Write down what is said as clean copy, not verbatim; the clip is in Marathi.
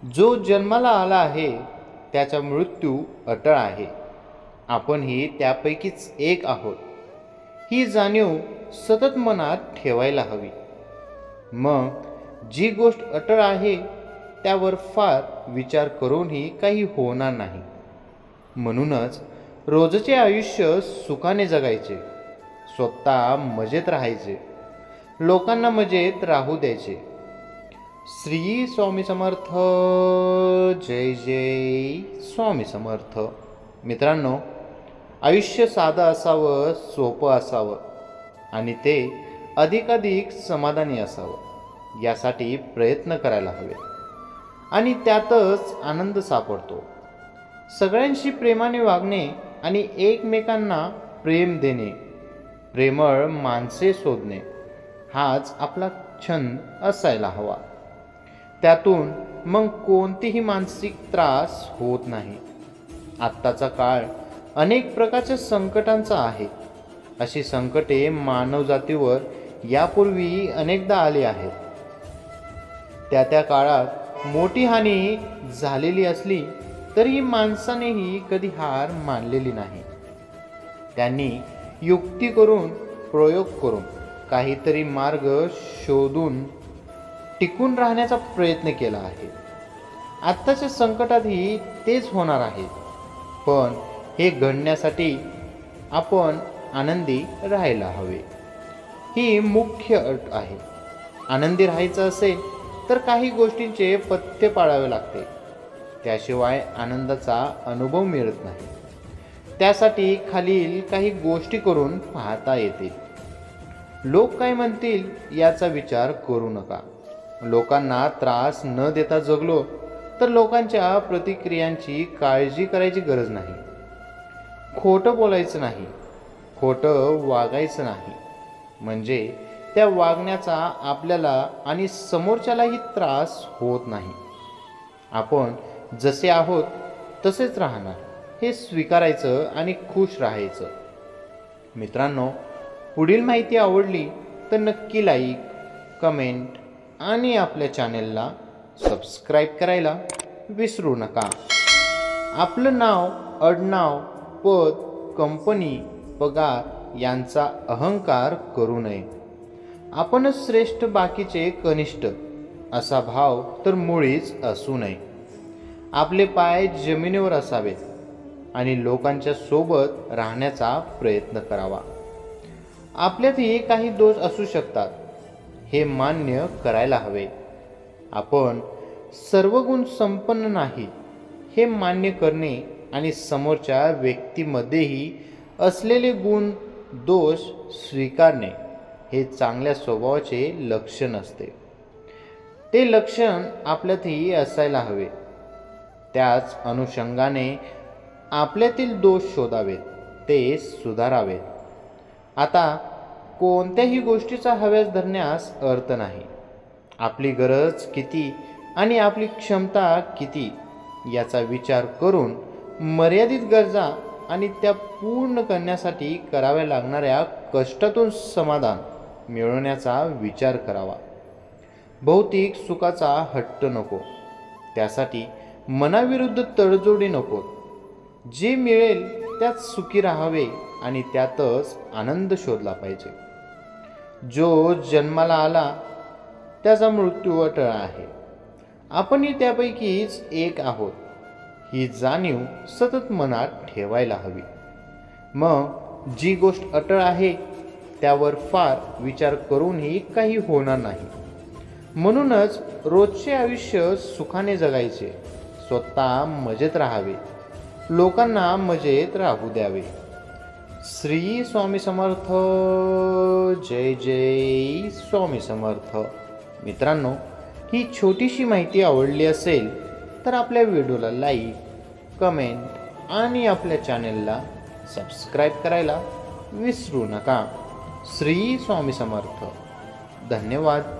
जो जन्माला आला आहे त्याचा मृत्यू अटळ आहे. आपणही त्यापैकीच एक आहोत. ही जाणीव सतत मनात ठेवायला हवी. मग जी गोष्ट अटळ आहे त्यावर फार विचार करूनही काही होणार नाही. म्हणूनच रोजचे आयुष्य सुखाने जगायचे, स्वतः मजेत राहायचे, लोकांना मजेत राहू द्यायचे. श्री स्वामी समर्थ. जय जय स्वामी समर्थ. मित्रांनो, आयुष्य साधं असावं, सोपं असावं आणि ते अधिकाधिक समाधानी असावं यासाठी प्रयत्न करायला हवे आणि त्यातच आनंद सापडतो. सगळ्यांशी प्रेमाने वागणे आणि एकमेकांना प्रेम देणे, प्रेमळ माणसे शोधणे हाच आपला छंद असायला हवा. त्यातून मग कोणतीही मानसिक त्रास होत नाही. आत्ताचा काळ अनेक प्रकारच्या संकटांचा आहे. अशी संकटे मानवजातीवर यापूर्वी अनेकदा आली आहेत. त्या काळात मोठी हानी झालेली असली तरीही माणसानेही कधी हार मानलेली नाही. त्यांनी युक्ती करून, प्रयोग करून, काहीतरी मार्ग शोधून टिकून राहण्याचा प्रयत्न केला आहे. आत्ताच्या संकटातही तेच होणार आहे. पण हे घडण्यासाठी आपण आनंदी राहायला हवे. ही मुख्य अट आहे. आनंदी राहायचं असेल तर काही गोष्टींचे पथ्य पाळावे लागते. त्याशिवाय आनंदाचा अनुभव मिळत नाही. त्यासाठी खालील काही गोष्टी करून पाहता येतील. लोक काय म्हणतील याचा विचार करू नका. लोकांना त्रास न देता जगलो तर लोकांच्या प्रतिक्रियांची काळजी करायची गरज नाही. खोटं बोलायचं नाही, खोटं वागायचं नाही, म्हणजे त्या वागण्याचा आपल्याला आणि समोरच्यालाही त्रास होत नाही. आपण जसे आहोत तसेच राहणार हे स्वीकारायचं आणि खुश राहायचं. मित्रांनो, पुढील माहिती आवडली तर नक्की लाईक, कमेंट आणि आपल्या चॅनेलला सबस्क्राईब करायला विसरू नका. आपलं नाव, आडनाव, पद, कंपनी, पगार यांचा अहंकार करू नये. आपणच श्रेष्ठ, बाकीचे कनिष्ठ असा भाव तर मुळीच असू नये. आपले पाय जमिनीवर असावेत आणि लोकांच्या सोबत राहण्याचा प्रयत्न करावा. आपल्यातही काही दोष असू शकतात, हे मान्य करायला हवे. आपण सर्व गुण संपन्न नाही हे मान्य करणे आणि समोरच्या व्यक्तीमध्येही असलेले गुण, दोष स्वीकारणे हे चांगल्या स्वभावाचे लक्षण असते. ते लक्षण आपल्यातही असायला हवे. त्याच अनुषंगाने आपल्यातील दोष शोधावेत, ते सुधारावेत. आता कोणत्याही गोष्टीचा हव्यास धरण्यास अर्थ नाही. आपली गरज किती आणि आपली क्षमता किती याचा विचार करून मर्यादित गरजा आणि त्या पूर्ण करण्यासाठी कराव्या लागणाऱ्या कष्टातून समाधान मिळवण्याचा विचार करावा. भौतिक सुखाचा हट्ट नको, त्यासाठी मनाविरुद्ध तडजोडी नको. जे मिळेल त्यात सुखी राहावे आणि त्यातच आनंद शोधला पाहिजे. जो जन्माला आला त्याचा मृत्यू अटळ आहे. आपणही त्यापैकीच एक आहोत. ही जाणीव सतत मनात ठेवायला हवी. मग जी गोष्ट अटळ आहे त्यावर फार विचार करूनही काही होणार नाही. म्हणूनच रोजचे आयुष्य सुखाने जगायचे, स्वतः मजेत राहावे, लोकांना मजेत राहू द्यावे. श्री स्वामी समर्थ. जय जय स्वामी समर्थ. मित्रांनो, ही छोटीशी माहिती आवडली असेल तर आपल्या व्हिडिओला लाईक, कमेंट आणि आपल्या चॅनेलला सबस्क्राईब करायला विसरू नका. श्री स्वामी समर्थ. धन्यवाद.